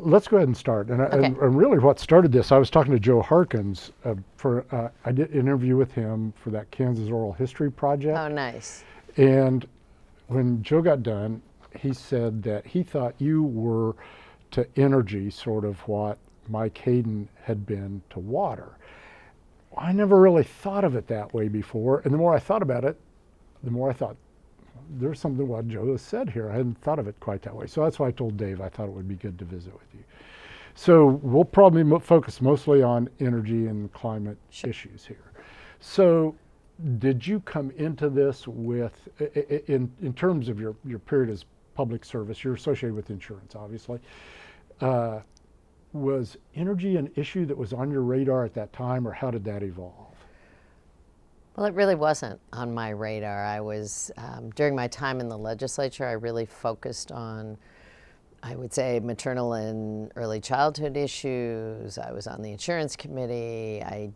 let's go ahead and start. Okay. And really what started this, I was talking to Joe Harkins I did an interview with him for that Kansas Oral History Project. Oh, nice. And when Joe got done, he said that he thought you were to energy sort of what Mike Hayden had been to water. I never really thought of it that way before. And the more I thought about it, the more I thought, there's something what Joe has said here. I hadn't thought of it quite that way. So that's why I told Dave I thought it would be good to visit with you. So we'll probably focus mostly on energy and climate issues here. So did you come into this with, in terms of your period as public service, you're associated with insurance, obviously. Was energy an issue that was on your radar at that time, or how did that evolve? Well, it really wasn't on my radar. I was, during my time in the legislature, I really focused on, I would say, maternal and early childhood issues. I was on the insurance committee. I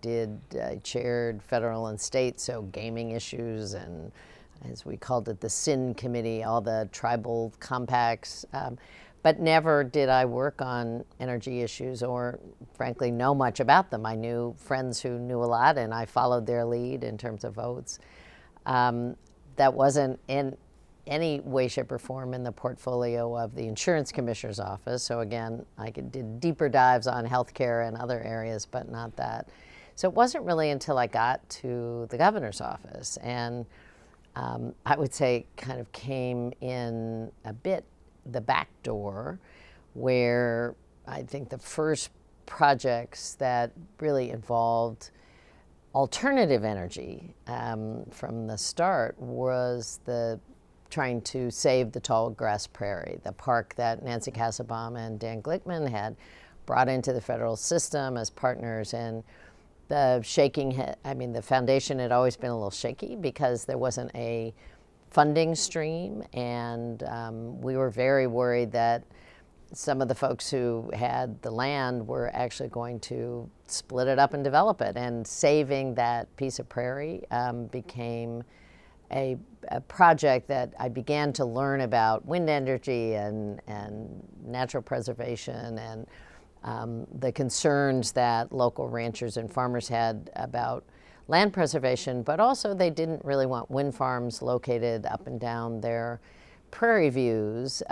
chaired federal and state, so gaming issues, and as we called it, the SIN committee, all the tribal compacts. But never did I work on energy issues or, frankly, know much about them. I knew friends who knew a lot, and I followed their lead in terms of votes. That wasn't in any way, shape, or form in the portfolio of the insurance commissioner's office. So again, I did deeper dives on healthcare and other areas, but not that. So it wasn't really until I got to the governor's office, and I would say kind of came in a bit the back door, where I think the first projects that really involved alternative energy from the start was trying to save the tall grass prairie, the park that Nancy Kassebaum and Dan Glickman had brought into the federal system as partners. And the the foundation had always been a little shaky because there wasn't a funding stream, and we were very worried that some of the folks who had the land were actually going to split it up and develop it, and saving that piece of prairie became a project that I began to learn about wind energy and natural preservation and the concerns that local ranchers and farmers had about land preservation, but also they didn't really want wind farms located up and down their prairie views.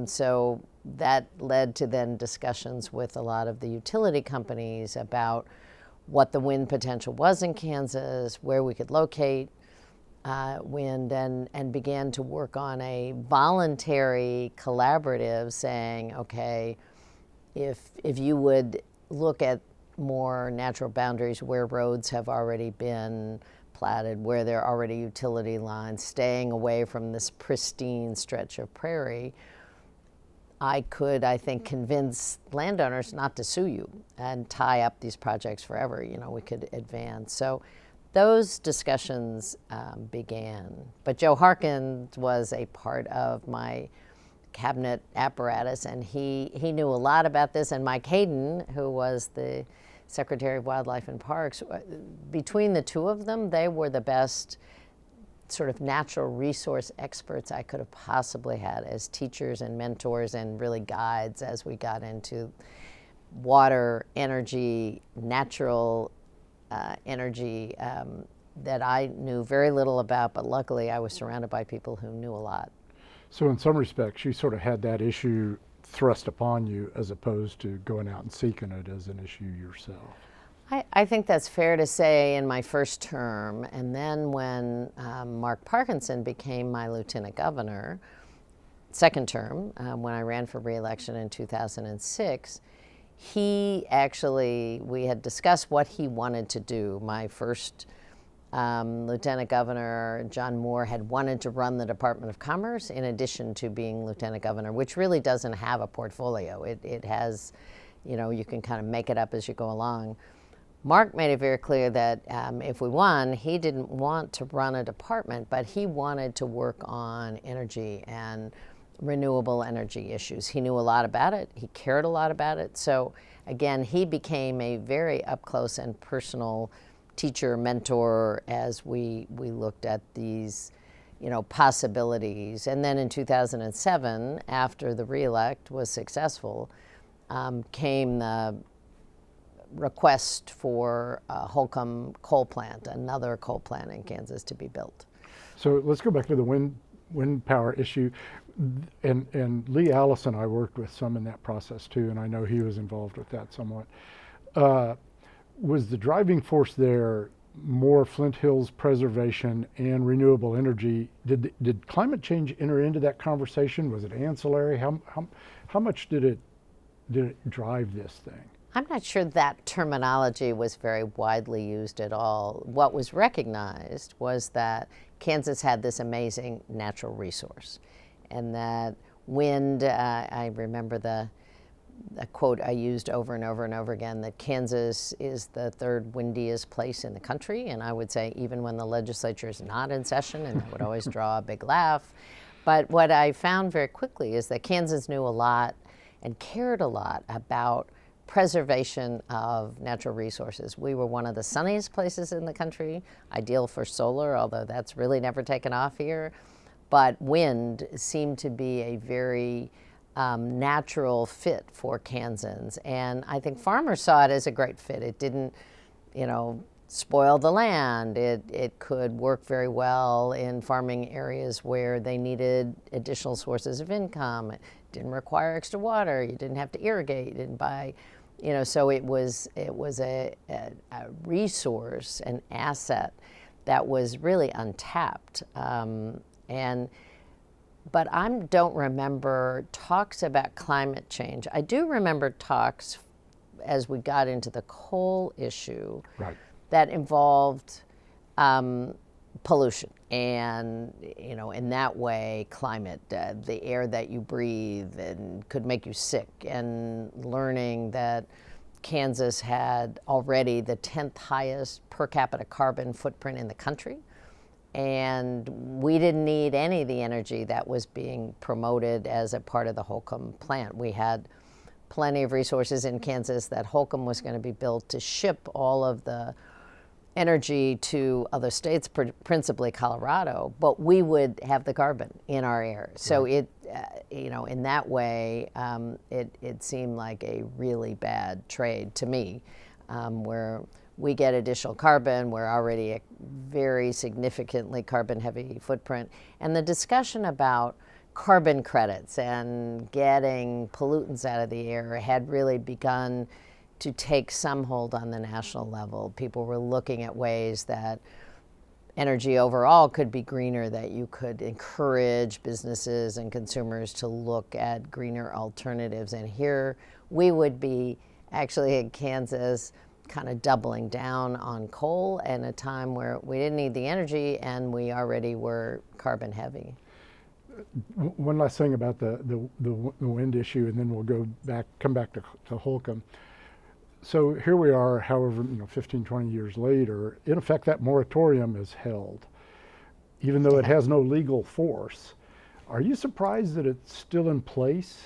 So that led to then discussions with a lot of the utility companies about what the wind potential was in Kansas, where we could locate wind, and began to work on a voluntary collaborative saying, okay, if you would look at more natural boundaries where roads have already been platted, where there are already utility lines, staying away from this pristine stretch of prairie, I could, I think, convince landowners not to sue you and tie up these projects forever. We could advance. So those discussions began. But Joe Harkins was a part of my cabinet apparatus, and he knew a lot about this. And Mike Hayden, who was the Secretary of Wildlife and Parks, between the two of them, they were the best sort of natural resource experts I could have possibly had as teachers and mentors and really guides as we got into water, energy, natural energy that I knew very little about, but luckily I was surrounded by people who knew a lot. So in some respects, you sort of had that issue thrust upon you as opposed to going out and seeking it as an issue yourself. I think that's fair to say in my first term. And then when Mark Parkinson became my lieutenant governor, second term, when I ran for re-election in 2006, we had discussed what he wanted to do. My first Lieutenant Governor John Moore had wanted to run the Department of Commerce in addition to being Lieutenant Governor, which really doesn't have a portfolio. It has, you can kind of make it up as you go along. Mark made it very clear that if we won, he didn't want to run a department, but he wanted to work on energy and renewable energy issues. He knew a lot about it. He cared a lot about it. So again, he became a very up close and personal teacher, mentor, as we looked at these, possibilities. And then in 2007, after the re-elect was successful, came the request for Holcomb coal plant, another coal plant in Kansas to be built. So let's go back to the wind power issue. And Lee Allison, I worked with some in that process too, and I know he was involved with that somewhat. Was the driving force there more Flint Hills preservation and renewable energy? Did climate change enter into that conversation? Was it ancillary? How much did it drive this thing? I'm not sure that terminology was very widely used at all. What was recognized was that Kansas had this amazing natural resource, and that wind, I remember a quote I used over and over and over again, that Kansas is the third windiest place in the country. And I would say even when the legislature is not in session, and that would always draw a big laugh. But what I found very quickly is that Kansas knew a lot and cared a lot about preservation of natural resources. We were one of the sunniest places in the country, ideal for solar, although that's really never taken off here. But wind seemed to be a very natural fit for Kansans. And I think farmers saw it as a great fit. It didn't, spoil the land. It could work very well in farming areas where they needed additional sources of income. It didn't require extra water. You didn't have to irrigate. You didn't buy, so it was a resource, an asset that was really untapped. But I don't remember talks about climate change. I do remember talks as we got into the coal issue, right, that involved pollution and, in that way, climate, the air that you breathe and could make you sick, and learning that Kansas had already the 10th highest per capita carbon footprint in the country. And we didn't need any of the energy that was being promoted as a part of the Holcomb plant. We had plenty of resources in Kansas that Holcomb was going to be built to ship all of the energy to other states, principally Colorado, but we would have the carbon in our air. So it, in that way, it seemed like a really bad trade to me, where we get additional carbon. We're already a very significantly carbon-heavy footprint. And the discussion about carbon credits and getting pollutants out of the air had really begun to take some hold on the national level. People were looking at ways that energy overall could be greener, that you could encourage businesses and consumers to look at greener alternatives. And here we would be actually in Kansas kind of doubling down on coal at a time where we didn't need the energy and we already were carbon heavy. One last thing about the wind issue, and then we'll come back to Holcomb. So here we are, however, 15, 20 years later. In effect, that moratorium is held, even though it has no legal force. Are you surprised that it's still in place?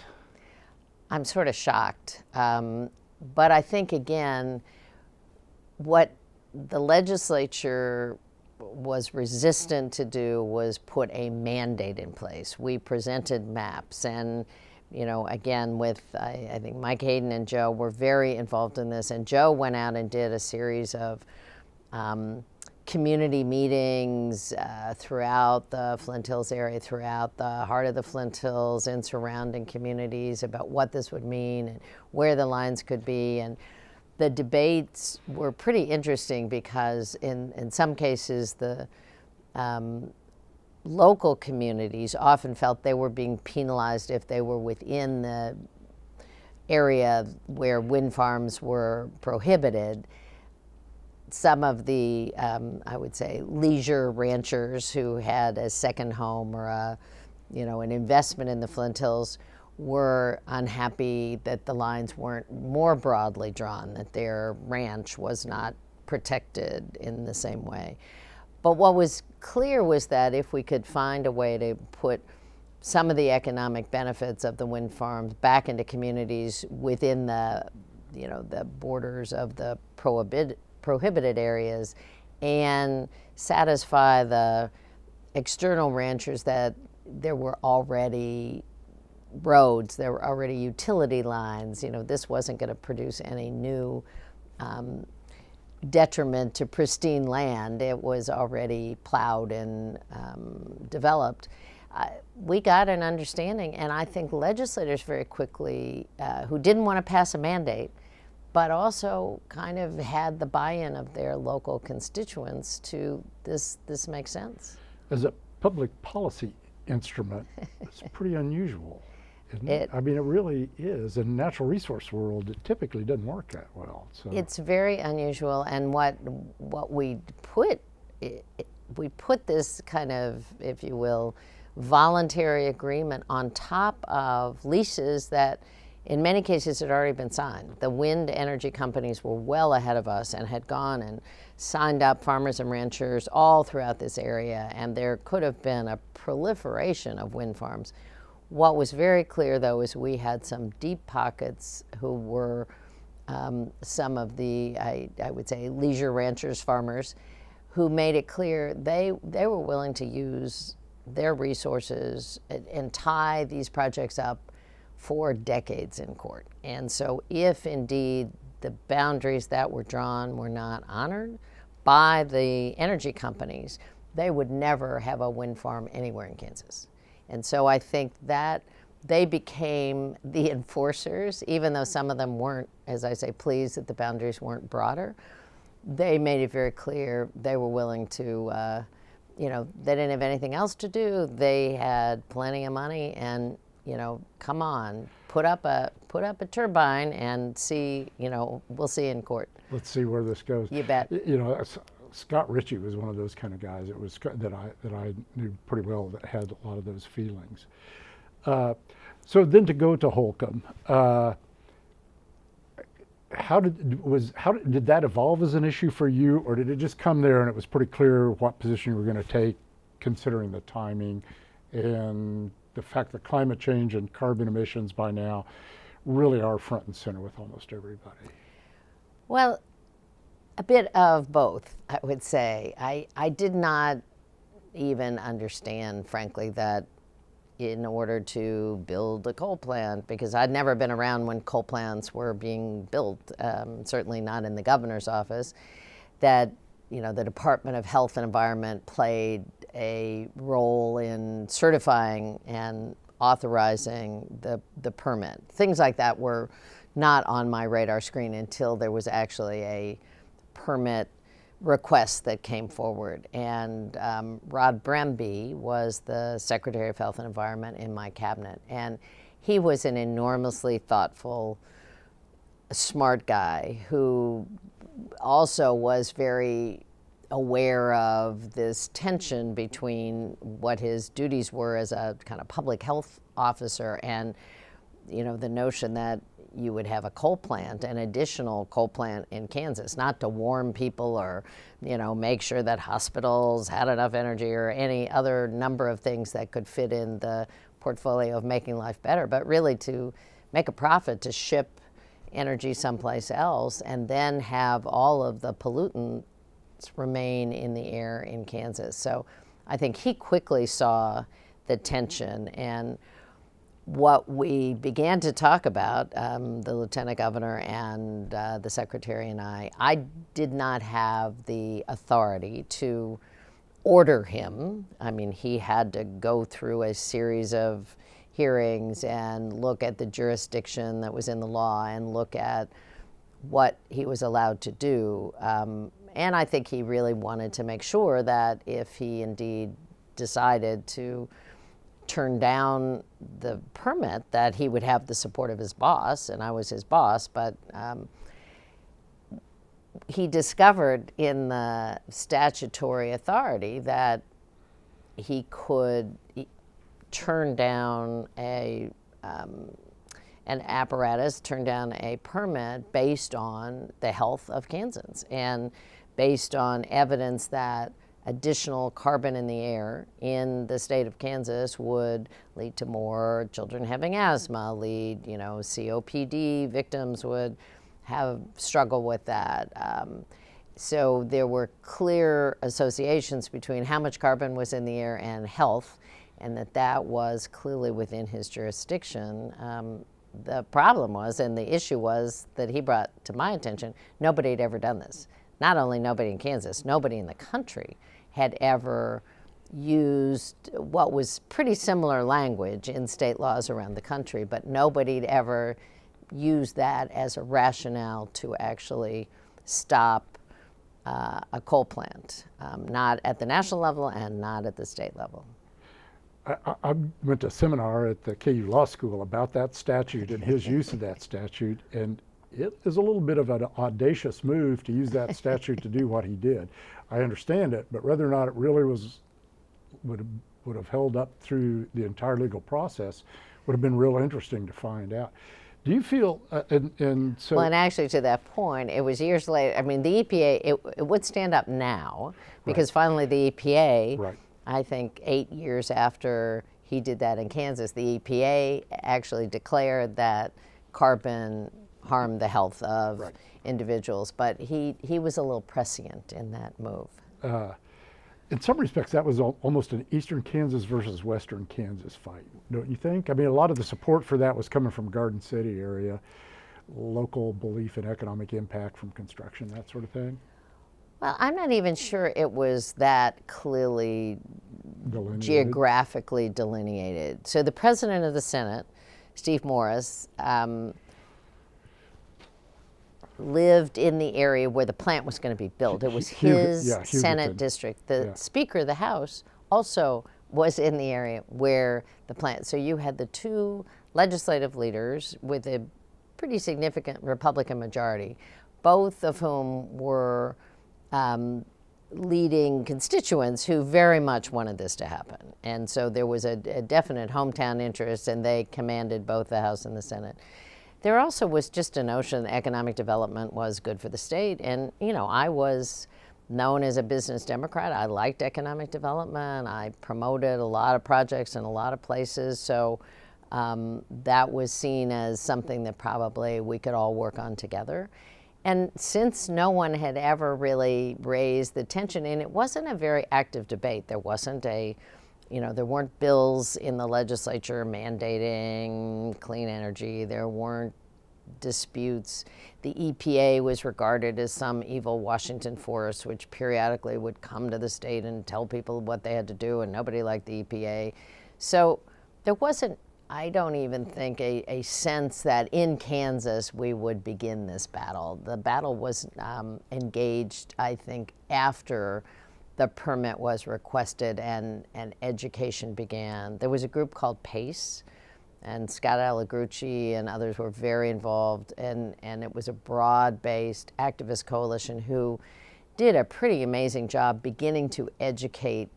I'm sort of shocked. But I think, again, what the legislature was resistant to do was put a mandate in place. We presented maps, and again, with I think Mike Hayden and Joe were very involved in this, and Joe went out and did a series of community meetings throughout the Flint Hills area, throughout the heart of the Flint Hills and surrounding communities, about what this would mean and where the lines could be. And the debates were pretty interesting because in some cases the local communities often felt they were being penalized if they were within the area where wind farms were prohibited. Some of the, I would say, leisure ranchers who had a second home or an investment in the Flint Hills were unhappy that the lines weren't more broadly drawn, that their ranch was not protected in the same way. But what was clear was that if we could find a way to put some of the economic benefits of the wind farms back into communities within the borders of the prohibited areas, and satisfy the external ranchers that there were already roads, there were already utility lines. This wasn't going to produce any new detriment to pristine land. It was already plowed and developed. We got an understanding, and I think legislators very quickly, who didn't want to pass a mandate, but also kind of had the buy-in of their local constituents to this makes sense. As a public policy instrument, it's pretty unusual, isn't it? I mean, it really is. In the natural resource world, it typically doesn't work that well. So it's very unusual, and what we put this kind of, if you will, voluntary agreement on top of leases that in many cases had already been signed. The wind energy companies were well ahead of us and had gone and signed up farmers and ranchers all throughout this area, and there could have been a proliferation of wind farms. What was very clear, though, is we had some deep pockets who were some of the, I would say, leisure ranchers, farmers, who made it clear they were willing to use their resources and tie these projects up for decades in court. And so if indeed the boundaries that were drawn were not honored by the energy companies, they would never have a wind farm anywhere in Kansas. And so I think that they became the enforcers, even though some of them weren't, as I say, pleased that the boundaries weren't broader. They made it very clear they were willing to, they didn't have anything else to do. They had plenty of money, and come on, put up a turbine and see, we'll see in court. let's see where this goes. You bet. Scott Ritchie was one of those kind of guys. It was that I knew pretty well, that had a lot of those feelings. So then to go to Holcomb, how did that evolve as an issue for you, or did it just come there and it was pretty clear what position you were going to take, considering the timing and the fact that climate change and carbon emissions by now really are front and center with almost everybody? Well, a bit of both, I would say. I did not even understand, frankly, that in order to build a coal plant, because I'd never been around when coal plants were being built, certainly not in the governor's office, that the Department of Health and Environment played a role in certifying and authorizing the permit. Things like that were not on my radar screen until there was actually a permit request that came forward. And Rod Bremby was the Secretary of Health and Environment in my cabinet. And he was an enormously thoughtful, smart guy who also was very aware of this tension between what his duties were as a kind of public health officer and the notion that you would have a coal plant, an additional coal plant in Kansas, not to warm people or, make sure that hospitals had enough energy or any other number of things that could fit in the portfolio of making life better, but really to make a profit, to ship energy someplace else and then have all of the pollutants remain in the air in Kansas. So I think he quickly saw the tension, and what we began to talk about, the lieutenant governor and the secretary and I did not have the authority to order him. I mean, he had to go through a series of hearings and look at the jurisdiction that was in the law and look at what he was allowed to do. And I think he really wanted to make sure that if he indeed decided to turn down the permit, that he would have the support of his boss, and I was his boss, but he discovered in the statutory authority that he could turn down an apparatus, turn down a permit based on the health of Kansans and based on evidence that additional carbon in the air in the state of Kansas would lead to more children having asthma, COPD victims would have struggle with that. So there were clear associations between how much carbon was in the air and health, and that was clearly within his jurisdiction. The problem was, and the issue was that he brought to my attention, nobody had ever done this. Not only nobody in Kansas, nobody in the country had ever used what was pretty similar language in state laws around the country, but nobody had ever used that as a rationale to actually stop a coal plant, not at the national level and not at the state level. I went to a seminar at the KU Law School about that statute and his use of that statute, and it is a little bit of an audacious move to use that statute to do what he did. I understand it, but whether or not it really would have held up through the entire legal process would have been real interesting to find out. Do you feel, well, and actually to that point, it was years later. I mean, the EPA, it would stand up now because finally the EPA, I think 8 years after he did that in Kansas, the EPA actually declared that carbon harmed the health of individuals, but he was a little prescient in that move. In some respects, that was almost an Eastern Kansas versus Western Kansas fight, don't you think? I mean, a lot of the support for that was coming from Garden City area, local belief in economic impact from construction, that sort of thing. Well, I'm not even sure it was that clearly geographically delineated. So the president of the Senate, Steve Morris, lived in the area where the plant was going to be built. It was his Senate district. The Speaker of the House also was in the area where the plant. So you had the two legislative leaders with a pretty significant Republican majority, both of whom were leading constituents who very much wanted this to happen. And so there was a definite hometown interest, and they commanded both the House and the Senate. There also was just a notion that economic development was good for the state. And, you know, I was known as a business Democrat. I liked economic development. I promoted a lot of projects in a lot of places. So that was seen as something that probably we could all work on together. And since no one had ever really raised the tension, and it wasn't a very active debate, there wasn't there weren't bills in the legislature mandating clean energy. There weren't disputes. The EPA was regarded as some evil Washington force, which periodically would come to the state and tell people what they had to do, and nobody liked the EPA. So there wasn't, I don't even think, a sense that in Kansas we would begin this battle. The battle was engaged, I think, after the permit was requested and education began. There was a group called PACE, and Scott Allegrucci and others were very involved, and it was a broad-based activist coalition who did a pretty amazing job beginning to educate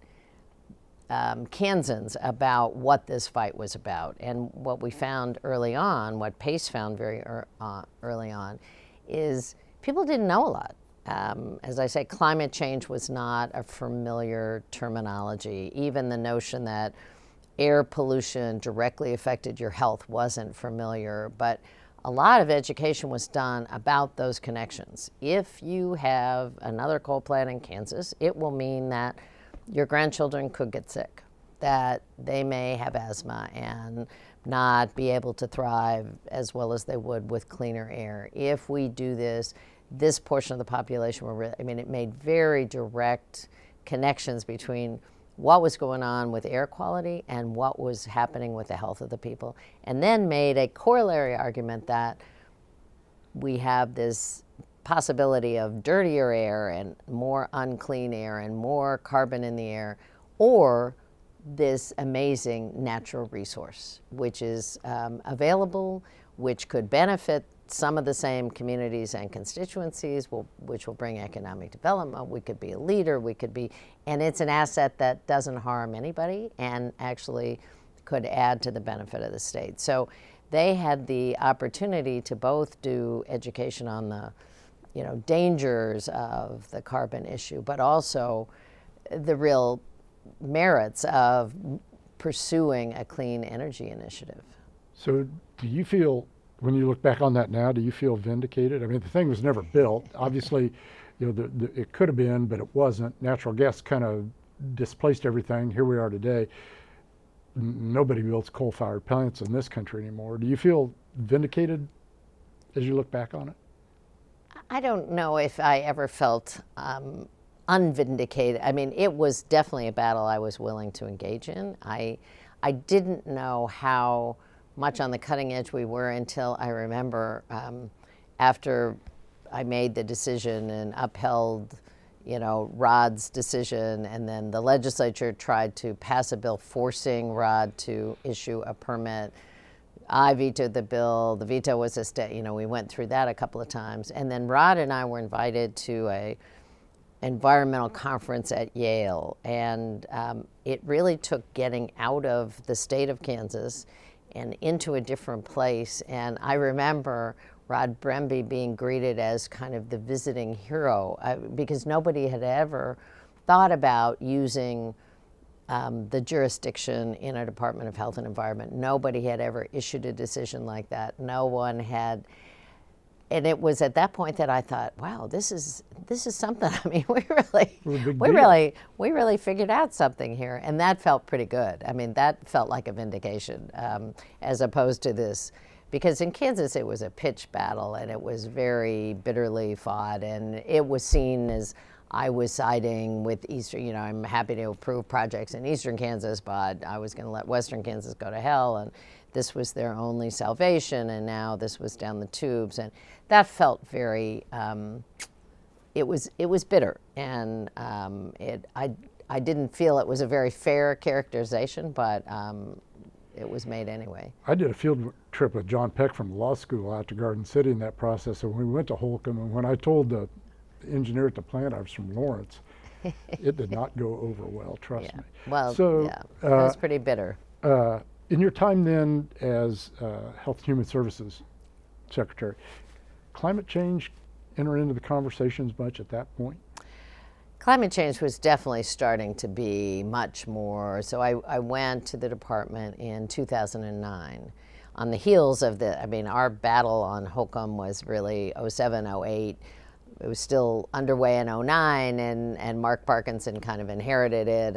Kansans about what this fight was about. And what we found early on, what PACE found very early on, is people didn't know a lot. As I say, climate change was not a familiar terminology. Even the notion that air pollution directly affected your health wasn't familiar, but a lot of education was done about those connections. If you have another coal plant in Kansas, it will mean that your grandchildren could get sick, that they may have asthma and not be able to thrive as well as they would with cleaner air. If we do this, this portion of the population it made very direct connections between what was going on with air quality and what was happening with the health of the people, and then made a corollary argument that we have this possibility of dirtier air and more unclean air and more carbon in the air, or this amazing natural resource which is available, which could benefit some of the same communities and constituencies, which will bring economic development. We could be a leader, and it's an asset that doesn't harm anybody and actually could add to the benefit of the state. So they had the opportunity to both do education on the dangers of the carbon issue, but also the real merits of pursuing a clean energy initiative. So do you feel, when you look back on that now, do you feel vindicated? I mean, the thing was never built. Obviously, it could have been, but it wasn't. Natural gas kind of displaced everything. Here we are today. nobody builds coal-fired plants in this country anymore. Do you feel vindicated as you look back on it? I don't know if I ever felt unvindicated. I mean, it was definitely a battle I was willing to engage in. I didn't know how much on the cutting edge we were until I remember after I made the decision and upheld, Rod's decision, and then the legislature tried to pass a bill forcing Rod to issue a permit. I vetoed the bill. The veto was we went through that a couple of times. And then Rod and I were invited to a environmental conference at Yale. And it really took getting out of the state of Kansas and into a different place. And I remember Rod Bremby being greeted as kind of the visiting hero because nobody had ever thought about using the jurisdiction in a Department of Health and Environment. Nobody had ever issued a decision like that. No one had, and it was at that point that I thought, wow, this is something. I mean, we really figured out something here, and that felt pretty good. I mean, that felt like a vindication as opposed to this, because in Kansas it was a pitch battle and it was very bitterly fought, and it was seen as I was siding with Eastern, I'm happy to approve projects in Eastern Kansas, but I was going to let Western Kansas go to hell, and this was their only salvation, and now this was down the tubes, and that felt very, it was bitter, and I didn't feel it was a very fair characterization, but it was made anyway. I did a field trip with John Peck from law school out to Garden City in that process, and we went to Holcomb, and when I told the engineer at the plant I was from Lawrence, it did not go over well, trust me. Well, so, it was pretty bitter. In your time then as Health and Human Services Secretary, climate change enter into the conversations much at that point? Climate change was definitely starting to be much more. So I went to the department in 2009 on the heels of our battle on Holcomb was really 07, 08. It was still underway in 09, and Mark Parkinson kind of inherited it,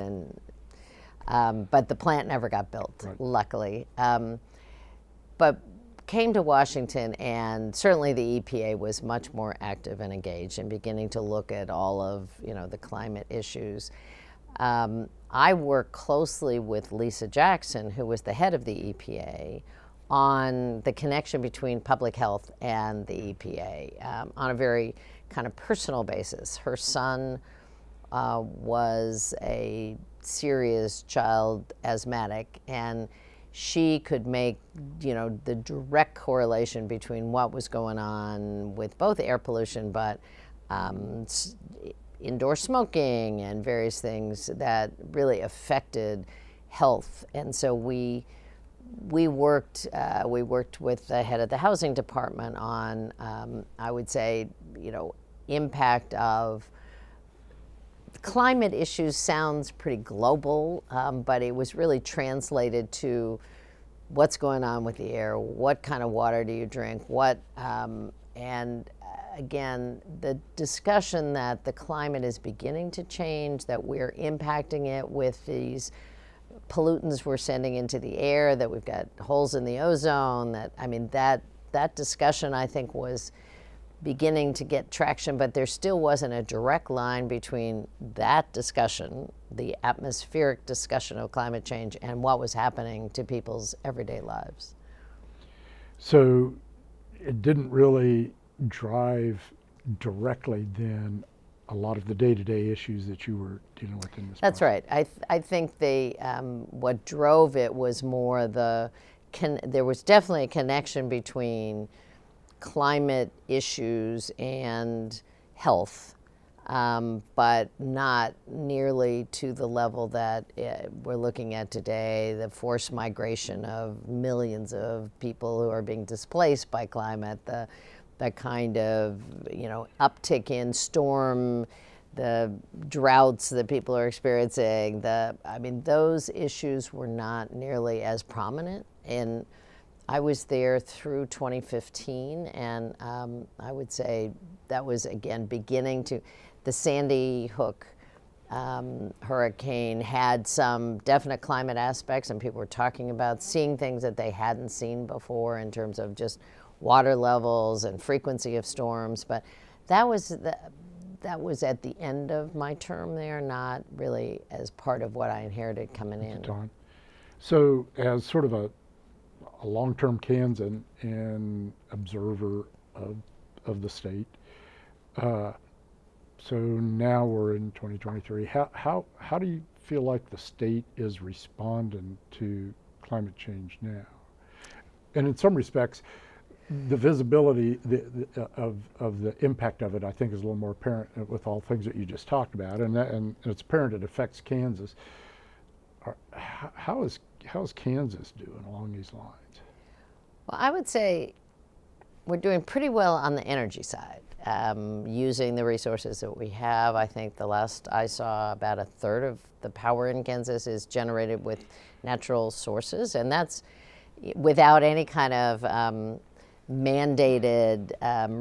but the plant never got built, right, luckily. But came to Washington, and certainly the EPA was much more active and engaged in beginning to look at all of the climate issues. I worked closely with Lisa Jackson, who was the head of the EPA, on the connection between public health and the EPA on a very kind of personal basis. Her son was a serious child asthmatic, and she could make the direct correlation between what was going on with both air pollution, but indoor smoking and various things that really affected health. And so we worked with the head of the housing department on I would say impact of climate issues. Sounds pretty global, but it was really translated to what's going on with the air, what kind of water do you drink, and again, the discussion that the climate is beginning to change, that we're impacting it with these pollutants we're sending into the air, that we've got holes in the ozone, that discussion I think was beginning to get traction, but there still wasn't a direct line between that discussion, the atmospheric discussion of climate change, and what was happening to people's everyday lives. So it didn't really drive directly then a lot of the day-to-day issues that you were dealing with in this That's process. right. I think what drove it was more there was definitely a connection between climate issues and health, but not nearly to the level that we're looking at today, the forced migration of millions of people who are being displaced by climate, the kind of uptick in storm, the droughts that people are experiencing. Those issues were not nearly as prominent. And I was there through 2015, and I would say that was, again, beginning to, the Sandy Hook hurricane had some definite climate aspects, and people were talking about seeing things that they hadn't seen before in terms of just water levels and frequency of storms. But that was at the end of my term there, not really as part of what I inherited coming in. So as sort of a long-term Kansan and observer of the state, so now we're in 2023. How do you feel like the state is responding to climate change now? And in some respects, the visibility of the impact of it, I think, is a little more apparent with all things that you just talked about, and it's apparent it affects Kansas. How is Kansas doing along these lines? Well, I would say we're doing pretty well on the energy side, using the resources that we have. I think the last I saw, about a third of the power in Kansas is generated with natural sources, and that's without any kind of mandated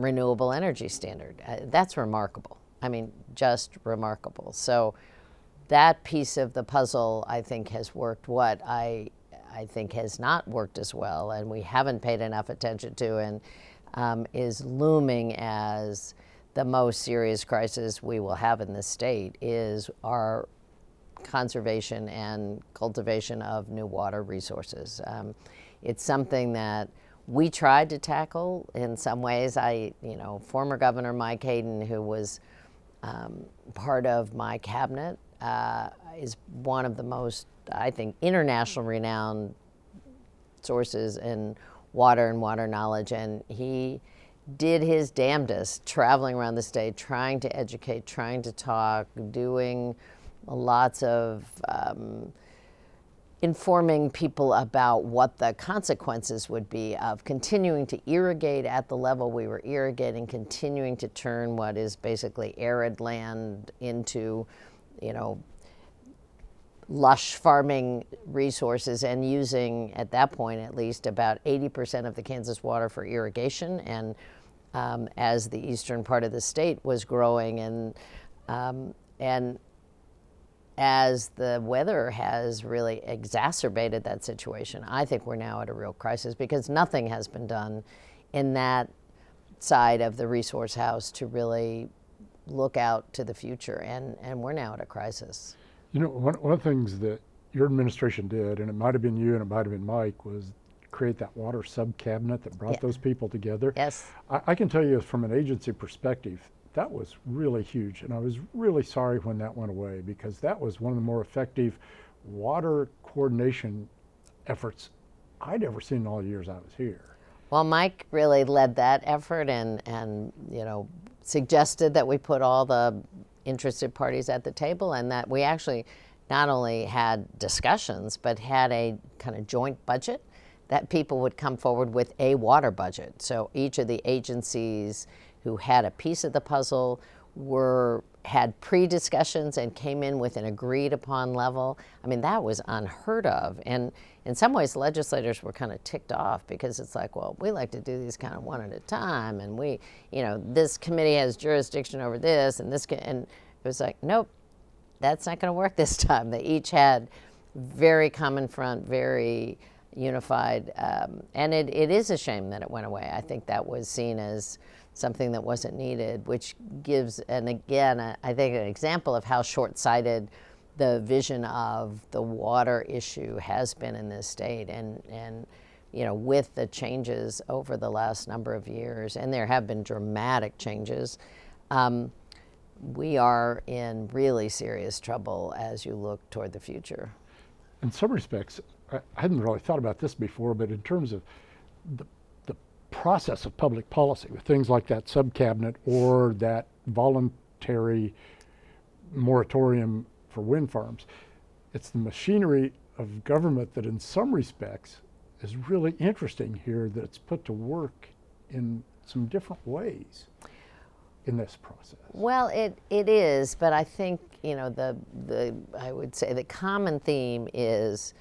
renewable energy standard. That's remarkable. I mean, just remarkable. So that piece of the puzzle, I think, has worked. What I think has not worked as well, and we haven't paid enough attention to, and is looming as the most serious crisis we will have in this state, is our conservation and cultivation of new water resources. It's something that we tried to tackle in some ways. Former Governor Mike Hayden, who was part of my cabinet, is one of the most, I think, international renowned sources in water and water knowledge, and he did his damnedest traveling around the state, trying to educate, trying to talk, doing lots of informing people about what the consequences would be of continuing to irrigate at the level we were irrigating, continuing to turn what is basically arid land into, lush farming resources, and using, at that point at least, about 80% of the Kansas water for irrigation. And as the eastern part of the state was growing, and as the weather has really exacerbated that situation, I think we're now at a real crisis, because nothing has been done in that side of the resource house to really look out to the future, and we're now at a crisis. One of the things that your administration did, and it might have been you and it might have been Mike, was create that water sub-cabinet that brought those people together. Yes. I can tell you from an agency perspective, that was really huge, and I was really sorry when that went away, because that was one of the more effective water coordination efforts I'd ever seen in all the years I was here. Well, Mike really led that effort, and suggested that we put all the interested parties at the table, and that we actually not only had discussions, but had a kind of joint budget, that people would come forward with a water budget. So each of the agencies who had a piece of the puzzle had pre-discussions and came in with an agreed upon level. I mean, that was unheard of. And in some ways, legislators were kind of ticked off, because it's like, well, we like to do these kind of one at a time, and this committee has jurisdiction over this, and and it was like, nope, that's not going to work this time. They each had very common front, very unified, and it is a shame that it went away. I think that was seen as something that wasn't needed, which gives, and again, I think an example of how short-sighted the vision of the water issue has been in this state. And with the changes over the last number of years, and there have been dramatic changes, we are in really serious trouble as you look toward the future. In some respects, I hadn't really thought about this before, but in terms of the process of public policy, with things like that sub-cabinet or that voluntary moratorium for wind farms, it's the machinery of government that in some respects is really interesting here, that it's put to work in some different ways in this process. Well, it is, but I think, I would say the common theme is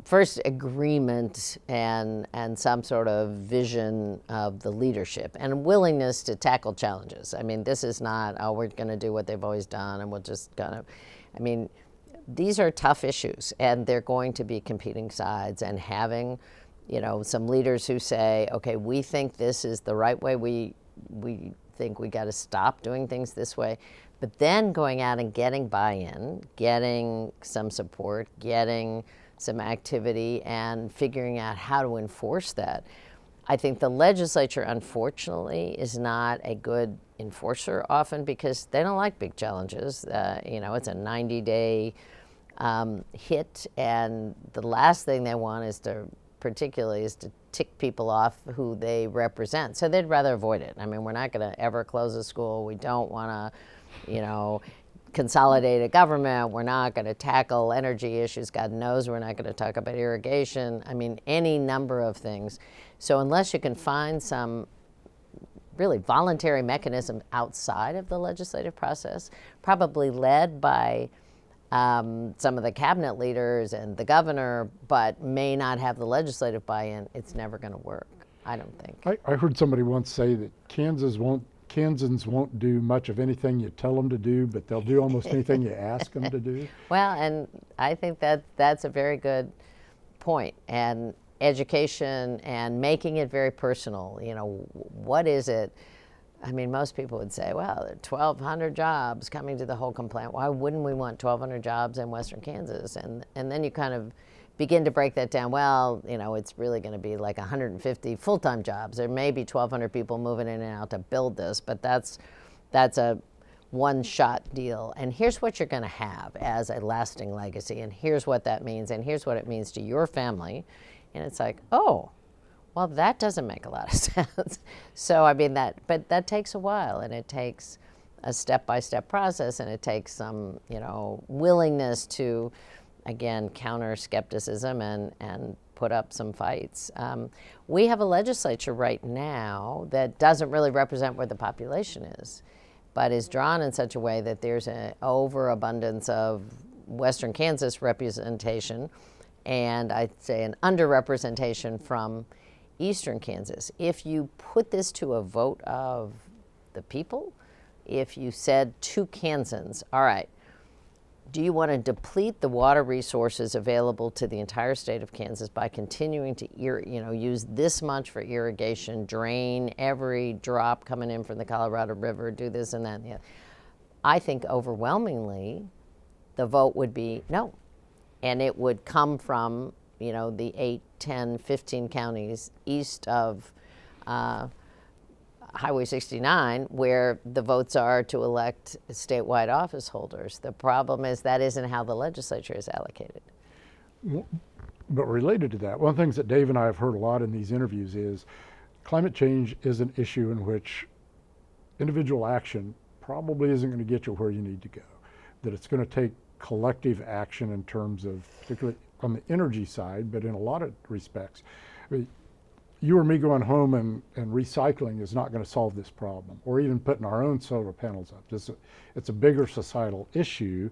first agreement and some sort of vision of the leadership and willingness to tackle challenges. I mean, this is not, oh, we're going to do what they've always done and we'll just kind of, I mean, these are tough issues and they're going to be competing sides, and having, you know, some leaders who say, okay, we think this is the right way, we think we got to stop doing things this way, but then going out and getting buy-in, getting some support, getting some activity, and figuring out how to enforce that. I think the legislature, unfortunately, is not a good enforcer often because they don't like big challenges. You know, it's a 90-day hit, and the last thing they want is to, particularly, is to tick people off who they represent. So they'd rather avoid it. I mean, we're not going to ever close a school. We don't want to, you know, consolidate a government. We're not going to tackle energy issues. God knows we're not going to talk about irrigation. I mean, any number of things. So unless you can find some really voluntary mechanism outside of the legislative process, probably led by some of the cabinet leaders and the governor, but may not have the legislative buy-in, it's never going to work, I don't think. I heard somebody once say that Kansans won't do much of anything you tell them to do, but they'll do almost anything you ask them to do. Well, and I think that that's a very good point. And education and making it very personal. You know, what is it? I mean, most people would say, well, there are 1,200 jobs coming to the Holcomb plant. Why wouldn't we want 1,200 jobs in Western Kansas? And then you kind of begin to break that down. Well, you know, it's really going to be like 150 full-time jobs. There may be 1,200 people moving in and out to build this, but that's a one-shot deal. And here's what you're going to have as a lasting legacy, and here's what that means, and here's what it means to your family. And it's like, oh, well, that doesn't make a lot of sense. So, I mean, but that takes a while, and it takes a step-by-step process, and it takes some, you know, willingness to, again, counter skepticism and put up some fights. We have a legislature right now that doesn't really represent where the population is, but is drawn in such a way that there's an overabundance of Western Kansas representation, and I'd say an underrepresentation from Eastern Kansas. If you put this to a vote of the people, if you said to Kansans, all right, do you want to deplete the water resources available to the entire state of Kansas by continuing to use this much for irrigation, drain every drop coming in from the Colorado River, do this and that and the other? I think overwhelmingly the vote would be no. And it would come from, you know, the 8, 10, 15 counties east of Highway 69, where the votes are to elect statewide office holders. The problem is that isn't how the legislature is allocated. But related to that, one of the things that Dave and I have heard a lot in these interviews is climate change is an issue in which individual action probably isn't going to get you where you need to go. That it's going to take collective action in terms of, particularly on the energy side, but in a lot of respects. I mean, you or me going home and recycling is not going to solve this problem, or even putting our own solar panels up. It's a bigger societal issue,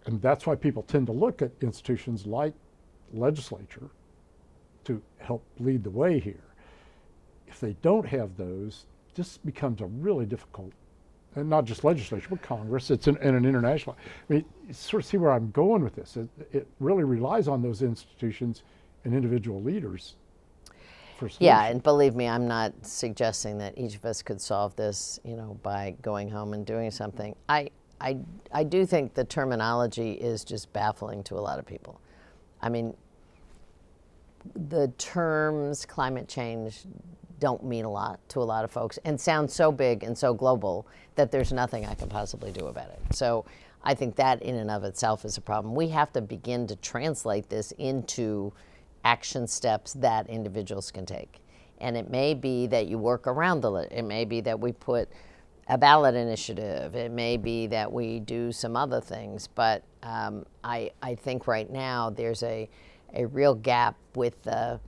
and that's why people tend to look at institutions like legislature to help lead the way here. If they don't have those, this becomes a really difficult, and not just legislature, but Congress, it's in an international, I mean, you sort of see where I'm going with this. It really relies on those institutions and individual leaders. Yeah, and believe me, I'm not suggesting that each of us could solve this, you know, by going home and doing something. I do think the terminology is just baffling to a lot of people. I mean, the terms climate change don't mean a lot to a lot of folks and sound so big and so global that there's nothing I can possibly do about it. So I think that in and of itself is a problem. We have to begin to translate this into action steps that individuals can take. And it may be that you work around it may be that we put a ballot initiative, it may be that we do some other things, but I think right now there's a real gap with the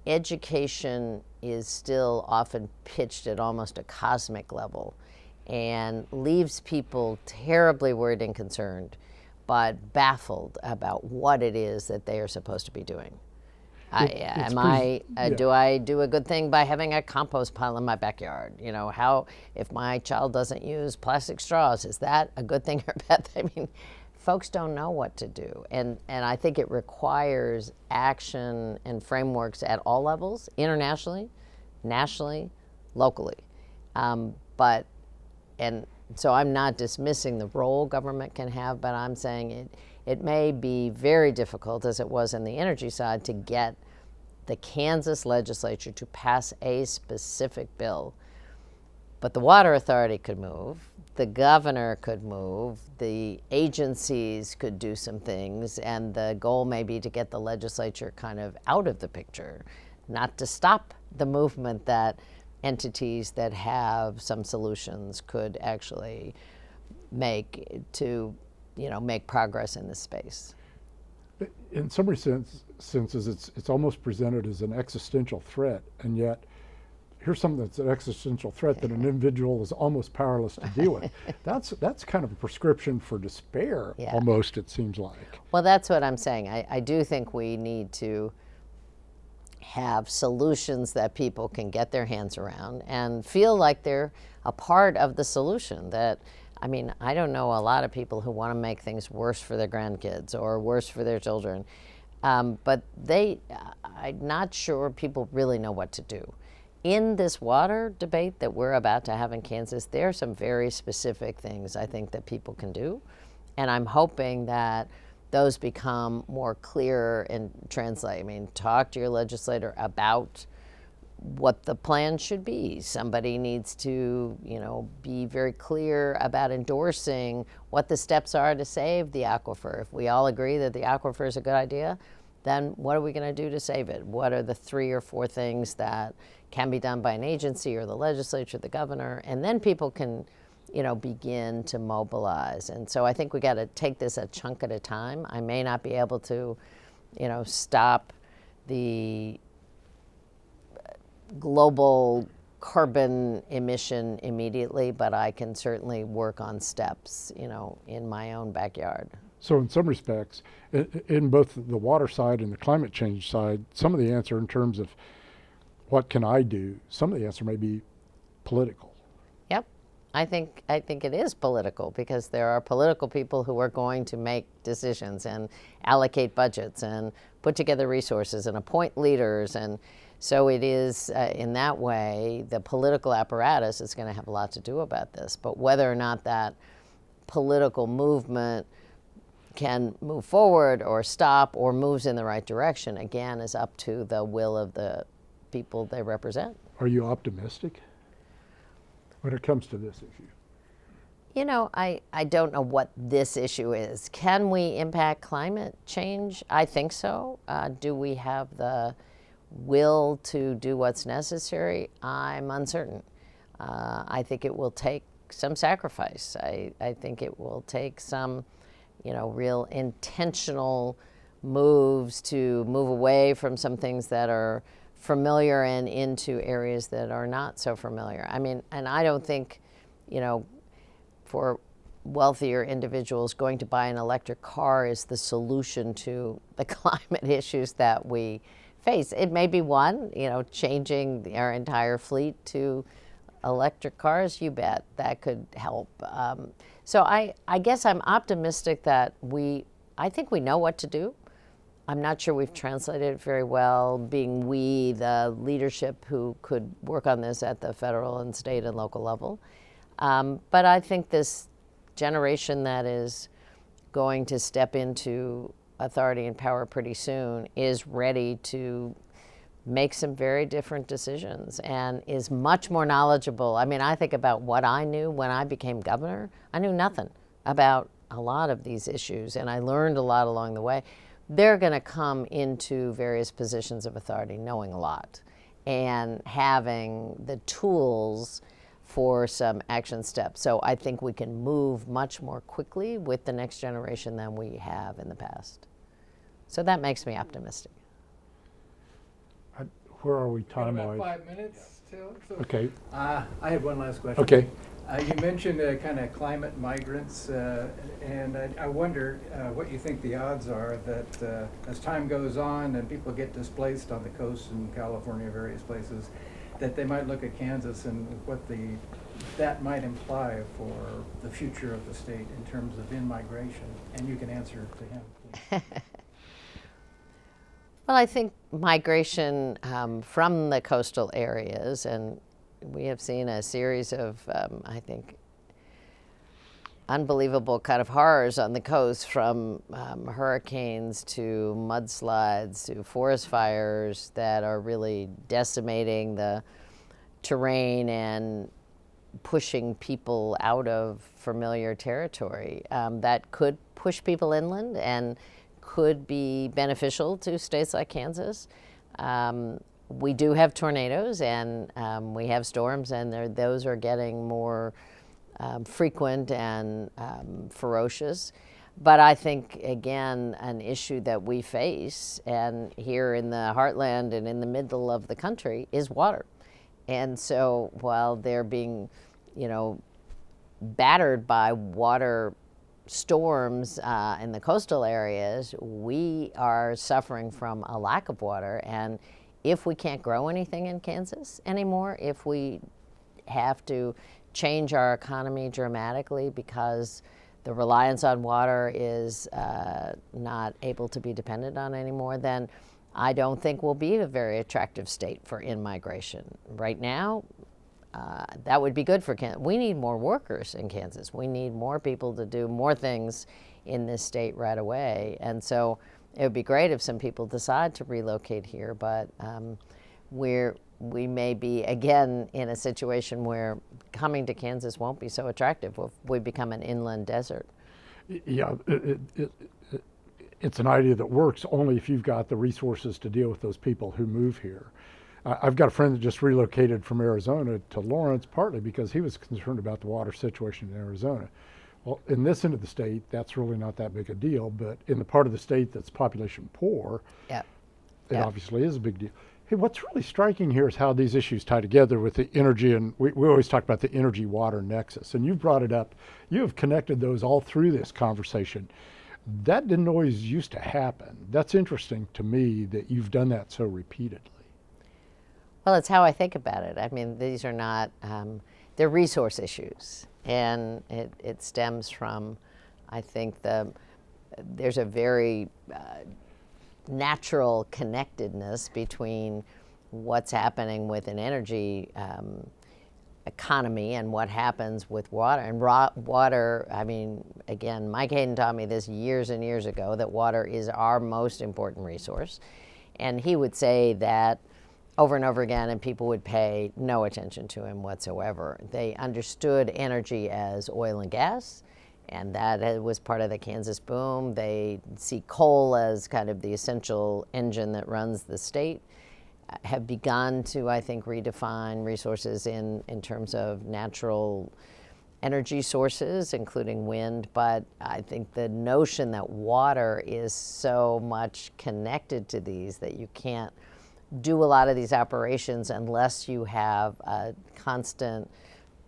education is still often pitched at almost a cosmic level and leaves people terribly worried and concerned but baffled about what it is that they are supposed to be doing. It's Do I do a good thing by having a compost pile in my backyard? You know, how, if my child doesn't use plastic straws, is that a good thing or a bad thing? I mean, folks don't know what to do. And I think it requires action and frameworks at all levels, internationally, nationally, locally. So I'm not dismissing the role government can have, but I'm saying it may be very difficult, as it was in the energy side, to get the Kansas legislature to pass a specific bill. But the Water Authority could move, the governor could move, the agencies could do some things, and the goal may be to get the legislature kind of out of the picture, not to stop the movement that entities that have some solutions could actually make to, make progress in this space. In some senses, it's almost presented as an existential threat, and yet here's something that's an existential threat that an individual is almost powerless to deal with. That's kind of a prescription for despair, almost, it seems like. Well, that's what I'm saying. I do think we need to have solutions that people can get their hands around and feel like they're a part of the solution. That, I mean, I don't know a lot of people who want to make things worse for their grandkids or worse for their children, but I'm not sure people really know what to do. In this water debate that we're about to have in Kansas, there are some very specific things I think that people can do, and I'm hoping that those become more clear and translate. I mean, talk to your legislator about what the plan should be. Somebody needs to, be very clear about endorsing what the steps are to save the aquifer. If we all agree that the aquifer is a good idea, then what are we going to do to save it? What are the 3 or 4 things that can be done by an agency or the legislature, the governor? And then people can, begin to mobilize. And so I think we got to take this a chunk at a time. I may not be able to, stop the global carbon emission immediately, but I can certainly work on steps, in my own backyard. So in some respects, in both the water side and the climate change side, some of the answer in terms of what can I do, some of the answer may be political. Yep. I think it is political, because there are political people who are going to make decisions and allocate budgets and put together resources and appoint leaders. And so it is, in that way, the political apparatus is going to have a lot to do about this. But whether or not that political movement can move forward or stop or moves in the right direction, again, is up to the will of the people they represent. Are you optimistic when it comes to this issue? I don't know what this issue is. Can we impact climate change? I think so. Do we have the will to do what's necessary? I'm uncertain. I think it will take some sacrifice. I think it will take some, real intentional moves to move away from some things that are familiar and into areas that are not so familiar. I mean, and I don't think, for wealthier individuals, going to buy an electric car is the solution to the climate issues that we face. It may be one, changing our entire fleet to electric cars, you bet, that could help. So I guess I'm optimistic that I think we know what to do. I'm not sure we've translated it very well, being we, the leadership who could work on this at the federal and state and local level. But I think this generation that is going to step into authority and power pretty soon is ready to make some very different decisions and is much more knowledgeable. I mean, I think about what I knew when I became governor. I knew nothing about a lot of these issues, and I learned a lot along the way. They're going to come into various positions of authority knowing a lot and having the tools for some action steps. So I think we can move much more quickly with the next generation than we have in the past. So that makes me optimistic. Where are we time-wise? About 5 minutes. Okay. I had one last question. Okay. You mentioned kind of climate migrants, and I wonder what you think the odds are that as time goes on and people get displaced on the coast in California, various places, that they might look at Kansas and what that might imply for the future of the state in terms of in-migration. And you can answer to him, please. Well, I think migration from the coastal areas, and we have seen a series of, I think, unbelievable kind of horrors on the coast, from hurricanes to mudslides to forest fires that are really decimating the terrain and pushing people out of familiar territory. That could push people inland and could be beneficial to states like Kansas. We do have tornadoes, and we have storms, and those are getting more frequent and ferocious. But I think, again, an issue that we face, and here in the heartland and in the middle of the country, is water. And so while they're being, battered by water storms in the coastal areas, we are suffering from a lack of water. And if we can't grow anything in Kansas anymore, if we have to change our economy dramatically because the reliance on water is not able to be depended on anymore, then I don't think we'll be a very attractive state for in-migration. Right now, that would be good for Kansas. We need more workers in Kansas. We need more people to do more things in this state right away. And so it would be great if some people decide to relocate here, but we may be, again, in a situation where coming to Kansas won't be so attractive if we become an inland desert. Yeah, it's an idea that works only if you've got the resources to deal with those people who move here. I've got a friend that just relocated from Arizona to Lawrence, partly because he was concerned about the water situation in Arizona. Well, in this end of the state, that's really not that big a deal, but in the part of the state that's population poor, it obviously is a big deal. Hey, what's really striking here is how these issues tie together with the energy, and we always talk about the energy-water nexus, and you've brought it up. You have connected those all through this conversation. That didn't always used to happen. That's interesting to me that you've done that so repeatedly. Well, it's how I think about it. I mean, these are not, they're resource issues. And it stems from, I think, there's a very natural connectedness between what's happening with an energy economy and what happens with water. And water, I mean, again, Mike Hayden taught me this years and years ago, that water is our most important resource. And he would say that over and over again, and people would pay no attention to him whatsoever. They understood energy as oil and gas, and that was part of the Kansas boom. They see coal as kind of the essential engine that runs the state. Have begun to, I think, redefine resources in terms of natural energy sources, including wind. But I think the notion that water is so much connected to these that you can't do a lot of these operations unless you have a constant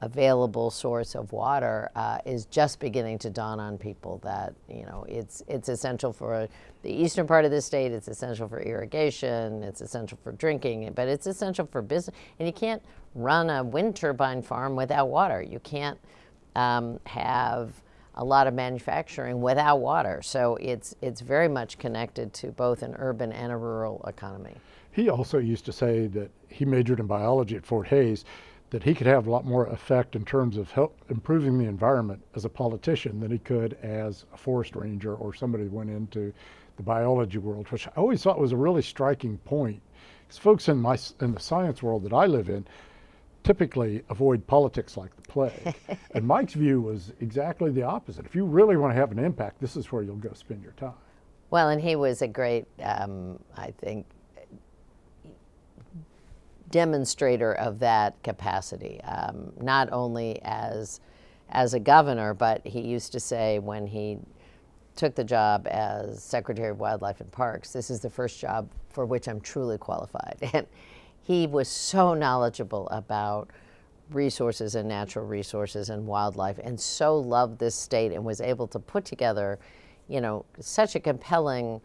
available source of water is just beginning to dawn on people. That it's essential for the eastern part of the state, it's essential for irrigation, it's essential for drinking, but it's essential for business. And you can't run a wind turbine farm without water. You can't have a lot of manufacturing without water. So it's very much connected to both an urban and a rural economy. He also used to say that he majored in biology at Fort Hays, that he could have a lot more effect in terms of improving the environment as a politician than he could as a forest ranger or somebody who went into the biology world, which I always thought was a really striking point. Because folks in the science world that I live in typically avoid politics like the plague. And Mike's view was exactly the opposite. If you really want to have an impact, this is where you'll go spend your time. Well, and he was a great, I think, demonstrator of that capacity, not only as a governor, but he used to say when he took the job as Secretary of Wildlife and Parks, this is the first job for which I'm truly qualified. And he was so knowledgeable about resources and natural resources and wildlife, and so loved this state and was able to put together, you know, such a compelling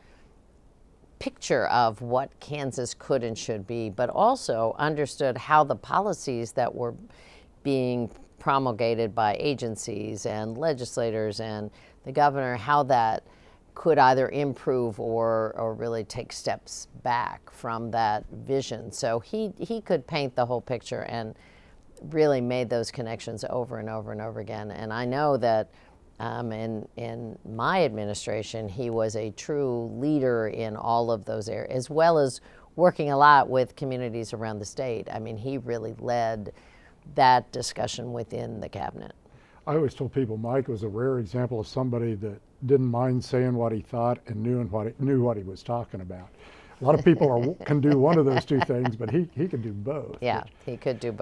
picture of what Kansas could and should be, but also understood how the policies that were being promulgated by agencies and legislators and the governor, how that could either improve or really take steps back from that vision. So he could paint the whole picture and really made those connections over and over and over again. And I know that in my administration, he was a true leader in all of those areas, as well as working a lot with communities around the state. I mean, he really led that discussion within the cabinet. I always told people Mike was a rare example of somebody that didn't mind saying what he thought and knew what he was talking about. A lot of people can do one of those two things, but he could do both. Yeah, he could do both.